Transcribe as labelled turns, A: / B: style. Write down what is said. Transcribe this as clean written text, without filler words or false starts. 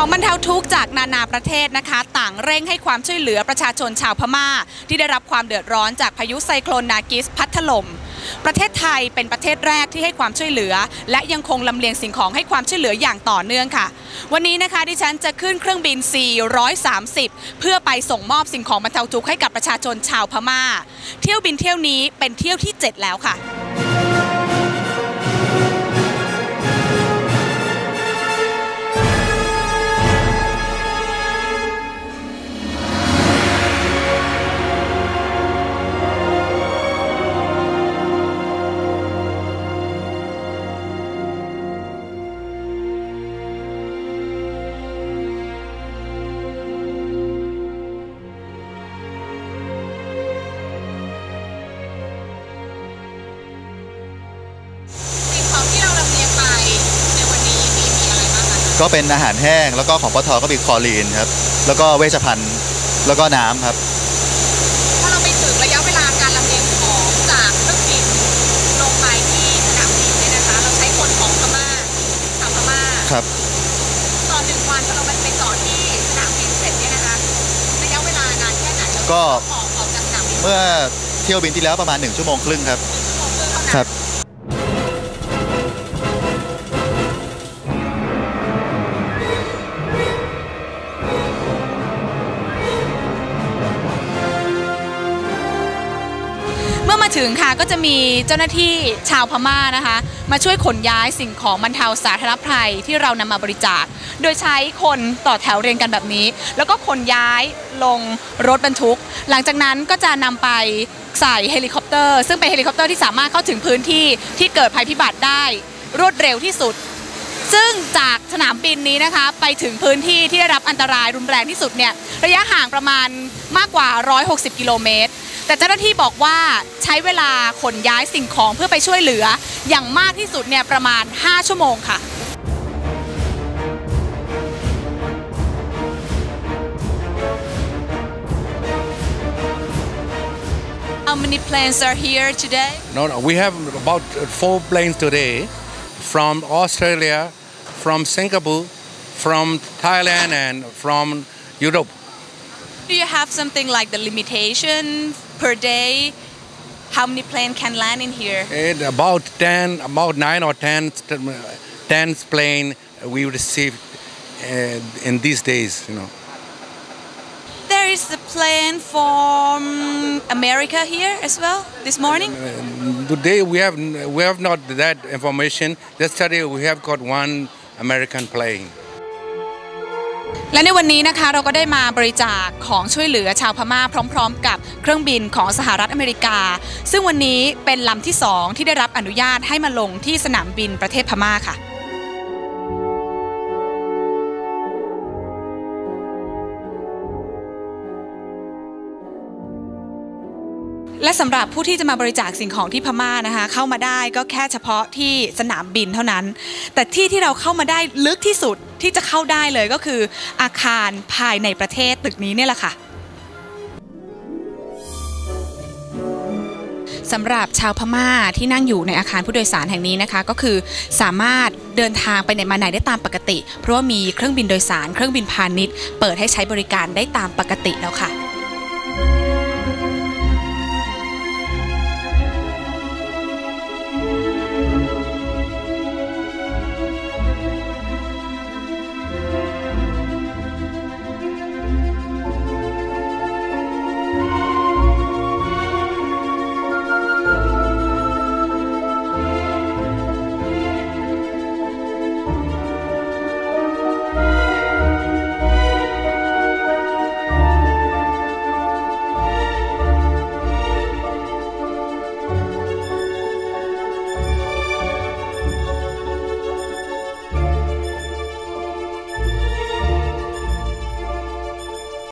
A: ของบรรเทาทุกข์จากนานาประเทศนะคะต่างเร่งให้ความช่วยเหลือประชาชนชาวพม่าที่ได้รับความเดือดร้อนจากพายุไซโคลนนากิสพัดถล่มประเทศไทยเป็นประเทศแรกที่ให้ความช่วยเหลือและยังคงลำเลียงสิ่งของให้ความช่วยเหลืออย่างต่อเนื่องค่ะวันนี้นะคะดิฉันจะขึ้นเครื่องบิน 430 เพื่อไปส่งมอบสิ่งของบรรเทาทุกข์ให้กับประชาชนชาวพม่าเที่ยวบินเที่ยวนี้เป็นเที่ยวที่ 7 แล้วค่ะ
B: ก็เป็นอาหารแห้งแล้วก็ของปตท.ก็มีคลอรีนครับแล้วก็เวชภัณฑ์แล้วก็น้ำครับ
A: ถ้าเราไปถึงระยะเวลาการลำเลียงของจากเครื่องบินลงไปที่สนามบินเนี่ยนะคะเราใช้คนของพม่าชาวพม่า
B: ครับ
A: ตอน1 วันพอเราไปจอดที่สนามบินเสร็จเนี่ยนะคะระยะเวลานานแค่ไหน
B: ก็
A: ออกจากสนามบิน
B: เมื่อเที่ยวบินที่แล้วประมาณ1 ชั่วโมงครึ่งครับครับ
A: เมื่อมาถึงค่ะก็จะมีเจ้าหน้าที่ชาวพม่านะคะมาช่วยขนย้ายสิ่งของบรรเทาสาธารณภัยที่เรานำมาบริจาคโดยใช้คนต่อแถวเรียงกันแบบนี้แล้วก็ขนย้ายลงรถบรรทุกหลังจากนั้นก็จะนำไปใส่เฮลิคอปเตอร์ซึ่งเป็นเฮลิคอปเตอร์ที่สามารถเข้าถึงพื้นที่ที่เกิดภัยพิบัติได้รวดเร็วที่สุดซึ่งจากสนามบินนี้นะคะไปถึงพื้นที่ที่ได้รับอันตรายรุนแรงที่สุดเนี่ยระยะห่างประมาณมากกว่า160 กิโลเมตรแต่เจ้าหน้าที่บอกว่าใช้เวลาขนย้ายสิ่งของเพื่อไปช่วยเหลืออย่างมากที่สุดเนี่ยประมาณ5 ชั่วโมงค่ะ How many planes are here today?
C: No, we have about 4 planes today from Australia, from Singapore, from Thailand, and from Europe.
A: Do you have something like the limitation per day? How many planes can land in here?
C: About 9 or 10 planes we receive in these days, you know.
A: There is a plane from America here as well this morning.
C: Today we have not that information. Yesterday we have got one American plane.
A: และในวันนี้นะคะเราก็ได้มาบริจาคของช่วยเหลือชาวพม่าพร้อมๆกับเครื่องบินของสหรัฐอเมริกาซึ่งวันนี้เป็นลำที่2ที่ได้รับอนุญาตให้มาลงที่สนามบินประเทศพม่าค่ะและสำหรับผู้ที่จะมาบริจาคสิ่งของที่พม่านะคะเข้ามาได้ก็แค่เฉพาะที่สนามบินเท่านั้นแต่ที่เราเข้ามาได้ลึกที่สุดที่จะเข้าได้เลยก็คืออาคารภายในประเทศตึกนี้เนี่ยแหละค่ะสำหรับชาวพม่าที่นั่งอยู่ในอาคารผู้โดยสารแห่งนี้นะคะก็คือสามารถเดินทางไปไหนมาไหนได้ตามปกติเพราะว่ามีเครื่องบินโดยสารเครื่องบินพาณิชย์เปิดให้ใช้บริการได้ตามปกติแล้วค่ะ